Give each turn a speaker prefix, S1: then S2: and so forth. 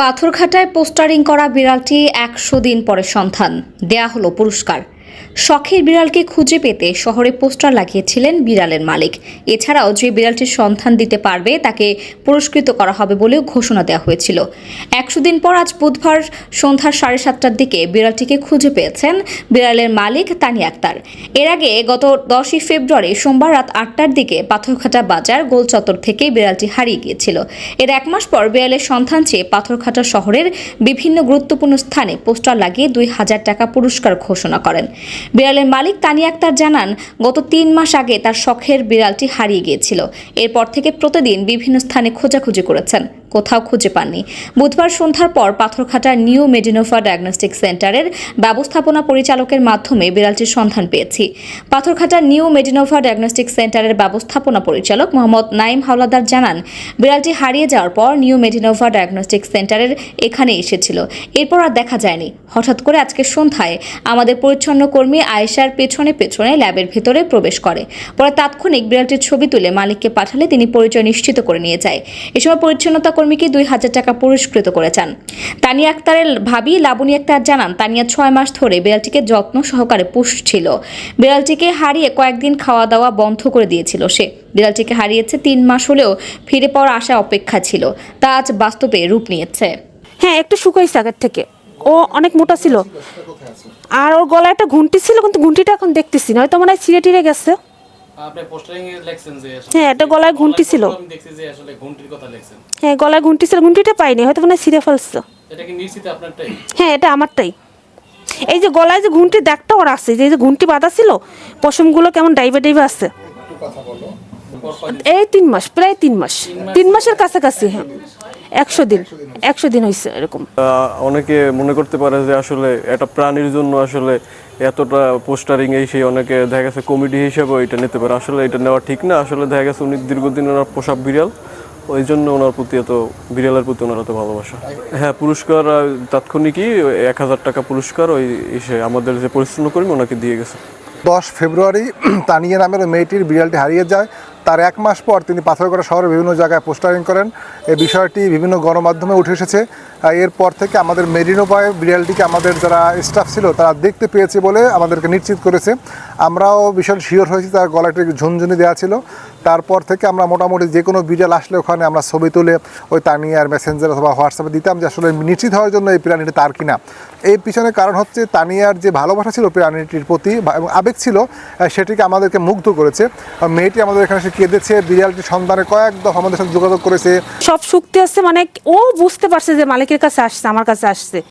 S1: পাথরঘাটায় postering করা বিড়ালটি ১০০ দিন পরে সন্ধান, দেয়া হলো পুরস্কার। শখের বিড়ালকে খুঁজে পেতে শহরে পোস্টার লাগিয়েছিলেন বিড়ালের মালিক। এছাড়াও যে বিড়ালটির সন্ধান দিতে পারবে তাকে পুরস্কৃত করা হবে বলেও ঘোষণা দেওয়া হয়েছিল। ১০০ দিন পর আজ বুধবার সন্ধ্যা ৭:৩০টার দিকে বিড়ালটিকে খুঁজে পেয়েছেন বিড়ালের মালিক তানিয়া আক্তার। এর আগে গত ১০ই ফেব্রুয়ারি সোমবার রাত ৮টার দিকে পাথরঘাটা বাজার গোলচত্বর থেকে বিড়ালটি হারিয়ে গিয়েছিল। এর এক মাস পর বিড়ালের সন্ধান চেয়ে পাথরঘাটা শহরের বিভিন্ন গুরুত্বপূর্ণ স্থানে পোস্টার লাগিয়ে ২,০০০ টাকা পুরস্কার ঘোষণা করেন। বিড়ালের মালিক তানিয়া আক্তার জানান, গত ৩ মাস আগে তার শখের বিড়ালটি হারিয়ে গিয়েছিল। এরপর থেকে প্রতিদিন বিভিন্ন স্থানে খোঁজাখুঁজি করেছেন, কোথাও খুঁজে পাননি। বুধবার সন্ধ্যার পর পাথরঘাটার নিউ মেডিনোভা ডায়াগনস্টিক সেন্টারের ব্যবস্থাপনা পরিচালকের মাধ্যমে বিড়ালটির সন্ধান পেয়েছি। পাথরঘাটার নিউ মেডিনোভা ডায়াগনস্টিক সেন্টারের ব্যবস্থাপনা পরিচালক মোহাম্মদ নাইম হাওলাদার জানান, বিড়ালটি হারিয়ে যাওয়ার পর নিউ মেডিনোভা ডায়াগনস্টিক সেন্টারের এখানে এসেছিল। এরপর আর দেখা যায়নি। হঠাৎ করে আজকে সন্ধ্যায় আমাদের পরিচ্ছন্ন কর্মী আয়েশার পেছনে পেছনে ল্যাবের ভেতরে প্রবেশ করে। পরে তাৎক্ষণিক বিড়ালটির ছবি তুলে মালিককে পাঠালে তিনি পরিচয় নিশ্চিত করে নিয়ে যায়। এ সময় পরিচ্ছন্নতা কর্মীকে ২,০০০ টাকা পুরস্কৃত করেছেন। তানিয়া আক্তারের ভাবি লাবণী আক্তার জানান, তানিয়া ৬ মাস ধরে বিড়ালটিকে যত্ন সহকারে পুষছিল। বিড়ালটিকে হারিয়ে কয়েকদিন খাওয়া দাওয়া বন্ধ করে দিয়েছিল সে। বিড়ালটিকে হারিয়েছে ৩ মাস হলেও ফিরে পাওয়ার আশা অপেক্ষা ছিল, তা আজ বাস্তবে রূপ নিয়েছে।
S2: হ্যাঁ, একটু শুকাইছে আগের থেকে। ও অনেক মোটা ছিল আর ওর গলায় একটা ঘুঁটি ছিল, কিন্তু ঘুঁটিটা এখন দেখতেছি না, হয়তো মনে হয় ছিঁড়ে টিড়ে গেছে।
S3: আপনি পোস্টারিং এ লেখছেন যে
S2: হ্যাঁ, এটা গলায় ঘুঁটি ছিল।
S3: আমি দেখছি যে আসলে ঘুঁটির কথা লেখছেন।
S2: হ্যাঁ, গলায় ঘুঁটি ছিল, ঘুঁটিটা পাইনি, হয়তো মনে হয় ছিঁড়ে ফেলছে।
S3: এটা কি নিশ্চিত আপনারটাই?
S2: হ্যাঁ, এটা আমারটাই। এই যে গলায় যে ঘুঁটির দাগটা ওর আছে, যে ঘুঁটি বাঁধা ছিল, পশমগুলো কেমন ডাইবে ডাইবে আছে। এই ৩ মাস, প্রায় ৩ মাস, ৩ মাসের কাছাকাছি। হ্যাঁ, ১০০ দিন হয়েছে এরকম।
S4: অনেকে মনে করতে পারে যে আসলে একটা প্রাণীর জন্য আসলে এতটা পোস্টারিং এই সেই, অনেকে দেখা গেছে কমেডি হিসেবে এটা নিতে পারে। আসলে এটা নেওয়া ঠিক না। আসলে দেখা গেছে উনি দীর্ঘদিন ওনার পোষা বিড়াল, ওই জন্য ওনার প্রতি এত বিড়ালের প্রতি ওনার এত ভালোবাসা। হ্যাঁ, পুরস্কার তাৎক্ষণিকই ১,০০০ টাকা পুরস্কার ওই এসে আমাদের যে পরিচ্ছন্ন কর্মী ওনাকে দিয়ে গেছে।
S5: ১০ ফেব্রুয়ারি তানিয়া নামের ওই মেয়েটির বিড়ালটি হারিয়ে যায়। তার ১ মাস পর তিনি পাথরঘাটা শহরের বিভিন্ন জায়গায় পোস্টারিং করেন। এই বিষয়টি বিভিন্ন গণমাধ্যমে উঠে এসেছে। এরপর থেকে আমাদের মেরিনোভায় বিড়ালটিকে আমাদের যারা স্টাফ ছিল তারা দেখতে পেয়েছে বলে আমাদেরকে নিশ্চিত করেছে। আমরাও ভীষণ শিওর হয়েছি, তার গলাটি ঝুনঝুনি দেওয়া ছিল। তারপর থেকে আমরা মোটামুটি যে কোনো বিড়াল আসলে ওখানে আমরা ছবি তুলে ওই তানিয়ার মেসেঞ্জার অথবা হোয়াটসঅ্যাপে দিতাম যে আসলে নিশ্চিত হওয়ার জন্য এই প্রাণীটি তার কিনা। এর পিছনে কারণ হচ্ছে তানিয়ার যে ভালোবাসা ছিল প্রাণীটির প্রতি এবং আবেগ ছিল, সেটিকে আমাদেরকে মুগ্ধ করেছে। মেয়েটি আমাদের এখানে এসে কেঁদেছে, বিড়ালটির সন্ধানে কয়েক দফা আমাদের সাথে যোগাযোগ করেছে।
S2: সব শক্তি আছে, মানে ও বুঝতে পারছে যে মালিকের কাছে আসছে, আমার কাছে আসছে।